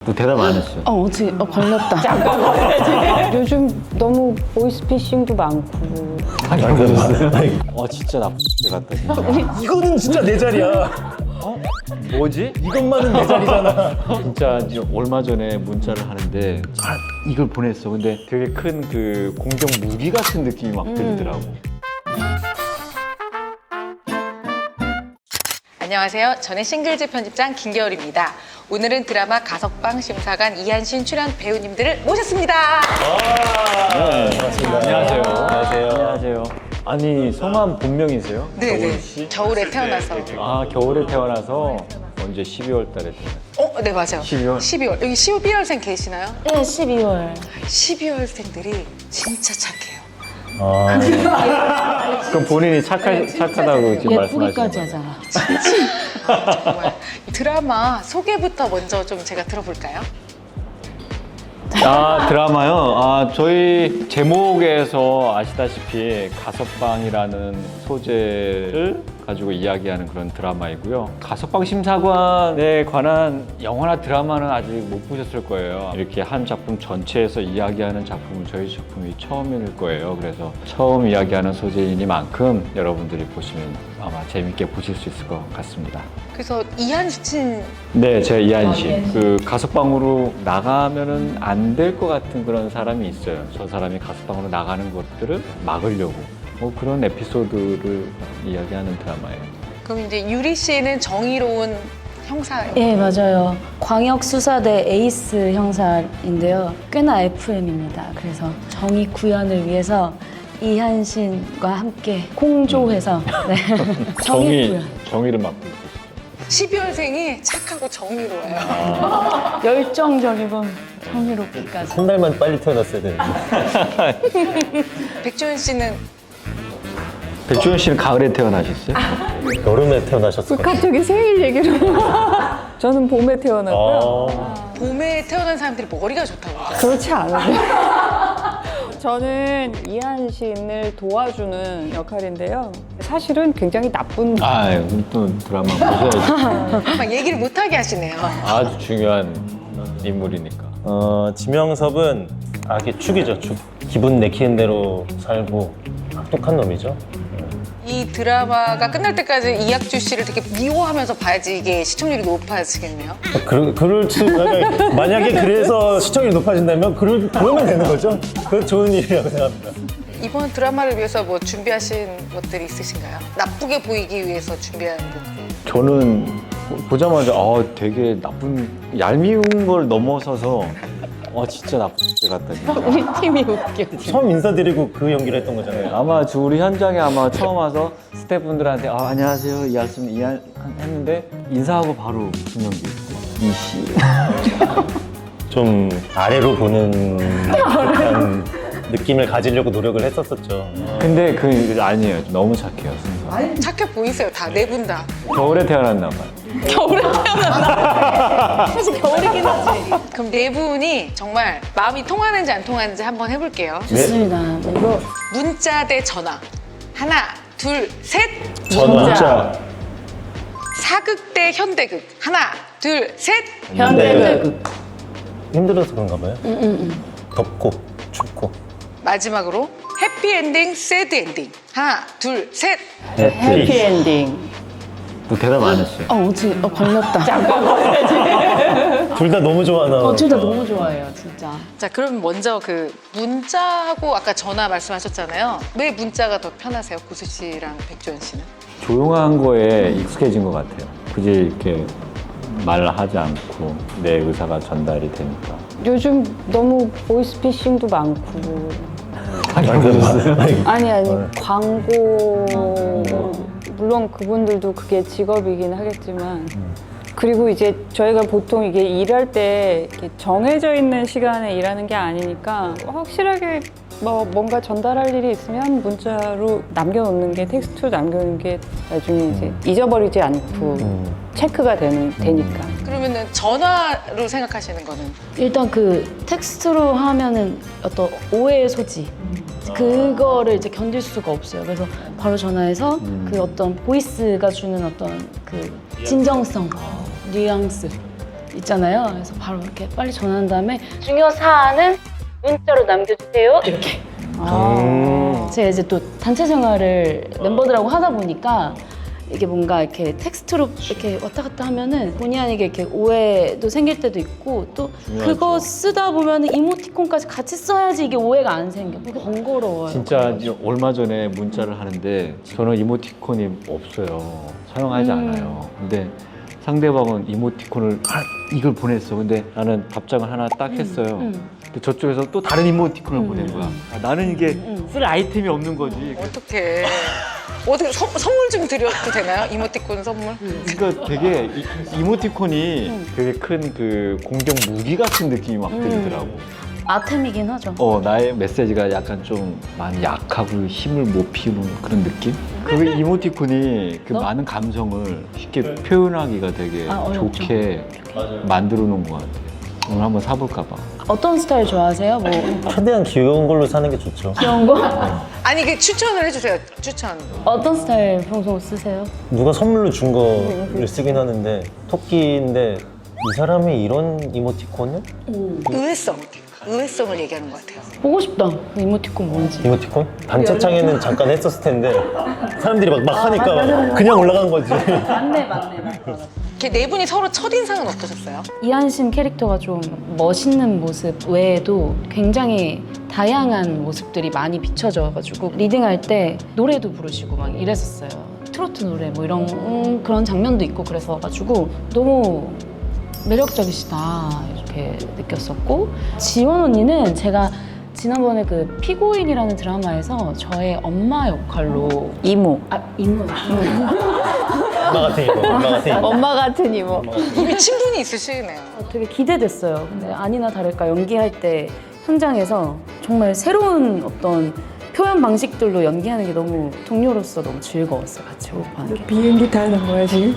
또 대답 안 했어요. 어떻게 걸렸다. 잠깐만. 요즘 너무 보이스피싱도 많고. 아니, 그러셨어요? 진짜 나쁜 데 같다, 진짜. 이거는 진짜 내 자리야. 뭐지? 이것만은 내 자리잖아. 진짜 이제 얼마 전에 문자를 하는데 이걸 보냈어. 근데 되게 큰 그 공격 무기 같은 느낌이 막 들더라고. 안녕하세요. 저는 싱글즈 편집장 김겨울입니다. 오늘은 드라마 가석방 심사관 이한신 출연 배우님들을 모셨습니다. 반갑습니다. 안녕하세요. 안녕하세요. 아니, 성함 본명이세요? 네네. 겨울 씨? 겨울에 태어나서. 아, 겨울에 태어나서 언제 12월 달에 태어났어요? 네 맞아요. 12월? 12월. 여기 12월생 계시나요? 네, 12월. 12월생들이 진짜 착해요. 그럼 본인이 착하다고 지금 말씀하시는 예쁘기까지 거예요? 하잖아. 정말. 드라마 소개부터 먼저 좀 제가 들어볼까요? 아, 드라마요? 저희 제목에서 아시다시피 가석방이라는 소재를 가지고 이야기하는 그런 드라마이고요. 가석방 심사관에 관한 영화나 드라마는 아직 못 보셨을 거예요. 이렇게 한 작품 전체에서 이야기하는 작품은 저희 작품이 처음일 거예요. 그래서 처음 이야기하는 소재이니만큼 여러분들이 보시면 아마 재밌게 보실 수 있을 것 같습니다. 그래서 이한신 네, 제가 이한신. 그 가석방으로 나가면은 안 될 것 같은 그런 사람이 있어요. 저 사람이 가석방으로 나가는 것들을 막으려고. 그런 에피소드를 이야기하는 드라마예요. 그럼 이제 유리 씨는 정의로운 형사예요. 네, 맞아요. 광역수사대 에이스 형사인데요. 꽤나 FM입니다. 그래서 정의 구현을 위해서 이한신과 함께 공조해서 네. 정의 구현. 정의를 맡고 있어요. 12월생이 착하고 정의로워요. 열정적이고 정의롭기까지. 한 달만 빨리 태어났어야 되는데. 백조연 씨는 백주현 씨는 가을에 태어나셨어요? 여름에 태어나셨을 거예요. 갑자기 생일 얘기를. 저는 봄에 태어났고요. 봄에 태어난 사람들이 머리가 좋다고 그러죠. 그렇지 않은데. 저는 이한신을 도와주는 역할인데요. 사실은 굉장히 나쁜. 또 드라마 보셔야죠. 막 얘기를 못하게 하시네요. 아주 중요한 인물이니까. 지명섭은 이게 축이죠, 축. 기분 내키는 대로 살고 악독한 놈이죠. 이 드라마가 끝날 때까지 이학주 씨를 되게 미워하면서 봐야지 이게 시청률이 높아지겠네요. 그럴 수, 만약에 그래서 시청률이 높아진다면 그러면 되는 거죠. 그건 좋은 일이라고 생각합니다. 이번 드라마를 위해서 뭐 준비하신 것들이 있으신가요? 나쁘게 보이기 위해서 준비한 거. 저는 보자마자 되게 나쁜 얄미운 걸 넘어서서 진짜 나쁜 데 같다, 진짜. 우리 팀이 웃겨. 처음 인사드리고 그 연기를 했던 거잖아요. 아마 우리 현장에 아마 처음 와서 스태프분들한테 안녕하세요 이한신 했는데 인사하고 바로 무슨 연기 이씨. 좀 아래로 보는 듯한 느낌을 가지려고 노력을 했었었죠. 근데 그 아니에요. 너무 착해요, 순서. 착해 보이세요, 다. 네 분 다. 겨울에 태어났나 봐요. 사실 겨울이긴 하지. 그럼 네 분이 정말 마음이 통하는지 안 통하는지 한번 해볼게요. 좋습니다. 이거 문자 대 전화. 하나, 둘, 셋. 전화. 사극 대 현대극. 하나, 둘, 셋. 현대극. 힘들어서 그런가 봐요. 덥고 춥고. 마지막으로 해피엔딩, 새드엔딩. 하나, 둘, 셋. 해피엔딩. 또 대답 안 했어요. 어떻게 걸렸다. 잠깐만. 둘 다 너무 좋아하나. 둘 다 너무 좋아해요, 진짜. 자, 그럼 먼저 그 문자하고 아까 전화 말씀하셨잖아요. 왜 문자가 더 편하세요? 고수 씨랑 백조연 씨는? 조용한 거에 익숙해진 것 같아요. 굳이 이렇게 말을 하지 않고 내 의사가 전달이 되니까. 요즘 너무 보이스피싱도 많고. 아니, 그러셨어요? 아니, 광고. 물론 그분들도 그게 직업이긴 하겠지만. 그리고 이제 저희가 보통 이게 일할 때 이렇게 정해져 있는 시간에 일하는 게 아니니까 확실하게 뭔가 전달할 일이 있으면 문자로 남겨놓는 게, 텍스트로 남겨놓는 게 나중에 이제 잊어버리지 않고 체크가 되니까. 그러면은 전화로 생각하시는 거는? 일단 그 텍스트로 하면은 어떤 오해의 소지 그거를 이제 견딜 수가 없어요. 그래서 바로 전화해서 그 어떤 보이스가 주는 어떤 그 진정성, 뉘앙스 있잖아요. 그래서 바로 이렇게 빨리 전화한 다음에 중요 사안은 문자로 남겨주세요. 이렇게. 제가 이제 또 단체 생활을 멤버들하고 하다 보니까 이게 뭔가 이렇게 텍스트로 이렇게 왔다 갔다 하면은 본의 아니게 이렇게 오해도 생길 때도 있고 또 중요하죠. 그거 쓰다 보면은 이모티콘까지 같이 써야지 이게 오해가 안 생겨. 그게 번거로워요. 진짜 이제 얼마 전에 문자를 하는데 저는 이모티콘이 없어요. 사용하지 않아요. 근데 상대방은 이모티콘을 이걸 보냈어. 근데 나는 답장을 하나 딱 했어요. 근데 저쪽에서 또 다른 이모티콘을 보낸 거야. 나는 이게 쓸 아이템이 없는 거지. 어떻게 선물 좀 드려도 되나요? 이모티콘 선물? 그러니까 되게 이모티콘이 되게 큰 그 공격 무기 같은 느낌이 막 들더라고. 아템이긴 하죠. 나의 메시지가 약간 좀 많이 약하고 힘을 못 피우는 그런 느낌? 그 이모티콘이 그 많은 감성을 쉽게 표현하기가 되게 어렵죠. 좋게 만들어 놓은 것 같아요. 오늘 한번 사볼까 봐. 어떤 스타일 좋아하세요? 뭐 최대한 귀여운 걸로 사는 게 좋죠. 귀여운 거? 아니 그 추천을 해주세요. 추천. 어떤 스타일 평소 쓰세요? 누가 선물로 준 거를 쓰긴 하는데 토끼인데 이 사람이 이런 이모티콘을? 의외성을 얘기하는 것 같아요. 보고 싶다. 그 이모티콘 뭔지. 이모티콘? 단체창에는 잠깐 했었을 텐데 사람들이 막 하니까 그냥 올라간 거지. 맞네. 이렇게 네 분이 서로 첫인상은 어떠셨어요? 이한신 캐릭터가 좀 멋있는 모습 외에도 굉장히 다양한 모습들이 많이 비춰져가지고 리딩할 때 노래도 부르시고 막 이랬었어요. 트로트 노래 뭐 이런 그런 장면도 있고 그래서 너무 매력적이시다 이렇게 느꼈었고 지원 언니는 제가 지난번에 그 피고인이라는 드라마에서 저의 엄마 역할로 이모 엄마 같은 이모. 이미 친분이 있으시네요. 되게 기대됐어요. 근데 아니나 다를까 연기할 때 현장에서 정말 새로운 어떤 표현 방식들로 연기하는 게 너무 동료로서 너무 즐거웠어요. 같이 호흡하는 게. 비행기 타는 거야 지금?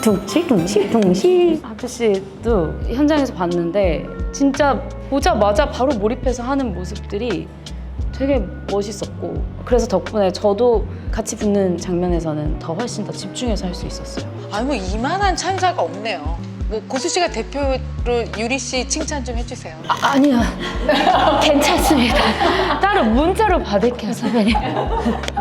둥실. 하트 씨도 현장에서 봤는데 진짜 보자마자 바로 몰입해서 하는 모습들이 되게 멋있었고 그래서 덕분에 저도 같이 붙는 장면에서는 더 훨씬 더 집중해서 할 수 있었어요. 아니 뭐 이만한 찬사가 없네요. 뭐 고수 씨가 대표로 유리 씨 칭찬 좀 해주세요. 아니요. 괜찮습니다. 따로 문자로 받을게요, 선배님.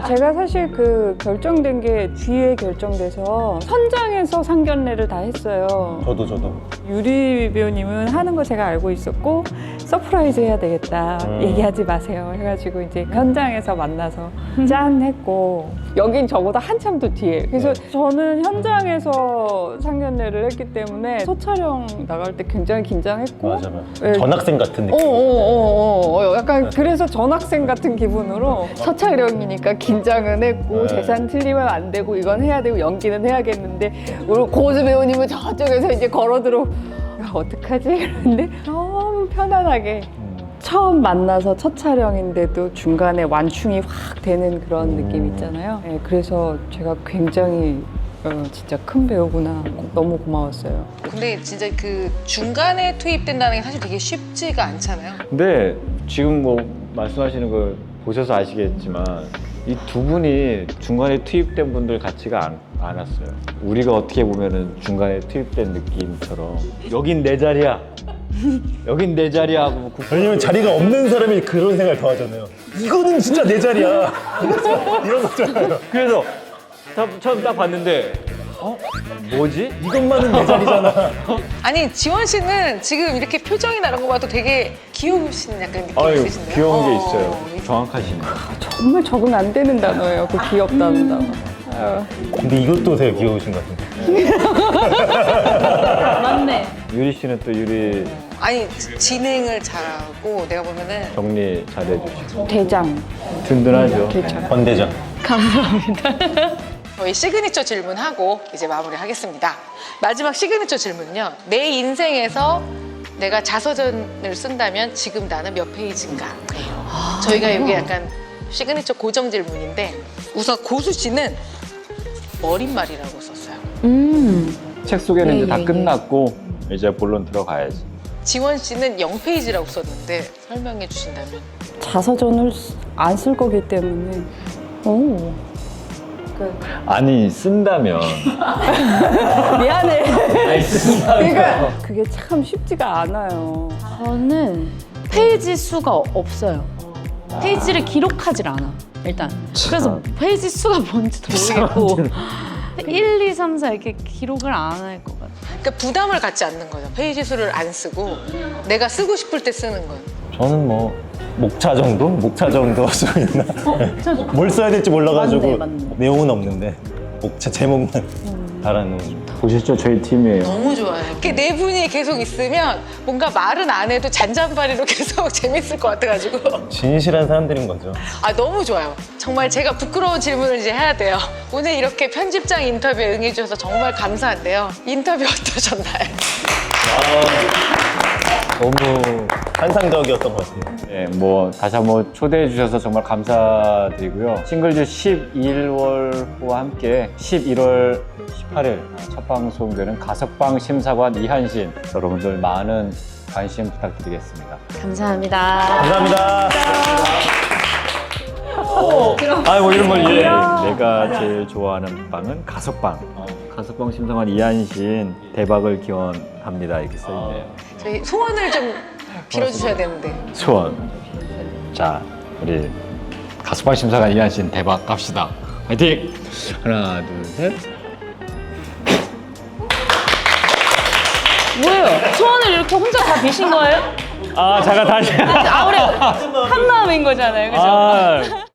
제가 사실 그 결정된 게 뒤에 결정돼서 현장에서 상견례를 다 했어요. 저도. 유리 배우님은 하는 거 제가 알고 있었고 서프라이즈 해야 되겠다 얘기하지 마세요 해가지고 이제 현장에서 만나서 짠 했고 여긴 저보다 한참 더 뒤에 그래서 저는 현장에서 상견례를 했기 때문에 첫 촬영 나갈 때 굉장히 긴장했고 맞아. 네. 전학생 같은 느낌. 약간 그래서 전학생 같은 기분으로 첫 촬영이니까 긴장은 했고 네. 재산 틀리면 안 되고 이건 해야 되고 연기는 해야겠는데 우리 고수 배우님은 저쪽에서 이제 걸어들어 어떡하지? 이러는데 너무 편안하게 처음 만나서 첫 촬영인데도 중간에 완충이 확 되는 그런 느낌 있잖아요. 네, 그래서 제가 굉장히 진짜 큰 배우구나 너무 고마웠어요. 근데 진짜 그 중간에 투입된다는 게 사실 되게 쉽지가 않잖아요. 근데 지금 뭐 말씀하시는 걸 보셔서 아시겠지만 이 두 분이 중간에 투입된 분들 같지가 않았어요. 우리가 어떻게 보면은 중간에 투입된 느낌처럼 여긴 내 자리야. 여긴 내 자리야 하고 왜냐면 자리가 없는 사람이 그런 생각을 더 하잖아요. 이거는 진짜 내 자리야. 이런 거잖아요. 그래서 처음 딱 봤는데 뭐지? 이것만은 내 자리잖아. 아니 지원 씨는 지금 이렇게 표정이 나는 거 봐도 되게 귀여우신 약간 느낌이 있으신데요? 귀여운 게 있어요. 정확하시네요. 정말 적응 안 되는 단어예요. 그 귀엽다는 단어. 근데 이것도 되게 귀여우신 것 같은데. 맞네. 유리 씨는 또 유리 아니 진행을 잘하고 내가 보면은 정리 잘해주시고 대장. 든든하죠. 권대장. 저희 시그니처 질문하고 이제 마무리하겠습니다. 마지막 시그니처 질문은요. 내 인생에서 내가 자서전을 쓴다면 지금 나는 몇 페이지인가? 저희가 이게 약간 시그니처 고정 질문인데 우선 고수 씨는 머릿말이라고 썼어요. 책 소개는 이제 다 예. 끝났고 이제 본론 들어가야지. 지원 씨는 0페이지라고 썼는데 설명해 주신다면? 자서전을 안 쓸 거기 때문에 아니 쓴다면 미안해. 아니 쓴다면 그러니까 그게 참 쉽지가 않아요. 저는 페이지 수가 없어요. 페이지를 기록하질 않아. 일단 그래서 페이지 수가 뭔지도 모르겠고 1, 2, 3, 4 이렇게 기록을 안 할 것 같아요. 그러니까 부담을 갖지 않는 거죠. 페이지 수를 안 쓰고 내가 쓰고 싶을 때 쓰는 거예요. 저는 뭐 목차 정도? 목차 정도 쓰고 있나? 뭘 써야 될지 몰라가지고 맞네. 내용은 없는데 목차 제목만 달아놓은 거죠. 보셨죠? 저희 팀이에요. 너무 좋아요. 이렇게 네 분이 계속 있으면 뭔가 말은 안 해도 잔잔바리로 계속 재밌을 것 같아가지고 진실한 사람들인 거죠. 아 너무 좋아요. 정말 제가 부끄러운 질문을 이제 해야 돼요. 오늘 이렇게 편집장 인터뷰에 응해주셔서 정말 감사한데요. 인터뷰 어떠셨나요? 너무 환상적이었던 것 같아요. 네, 뭐 다시 한번 초대해 주셔서 정말 감사드리고요. 싱글즈 12월호와 함께 11월 18일 첫 방송되는 가석방 심사관 이한신 여러분들 많은 관심 부탁드리겠습니다. 감사합니다. 감사합니다. 뭐 이런 걸 내가 제일 좋아하는 빵은 가석방. 가석방 심사관 이한신 대박을 기원합니다 이렇게 써 있네요. 저희 소원을 좀 빌어주셔야 되는데. 소원. 자, 우리 가석방 심사관 이한신 대박 갑시다. 화이팅! 하나, 둘, 셋. 뭐예요? 소원을 이렇게 혼자 다 비신 거예요? 아, 잠깐 다시. 우리 한 마음인 거잖아요, 그죠? 아,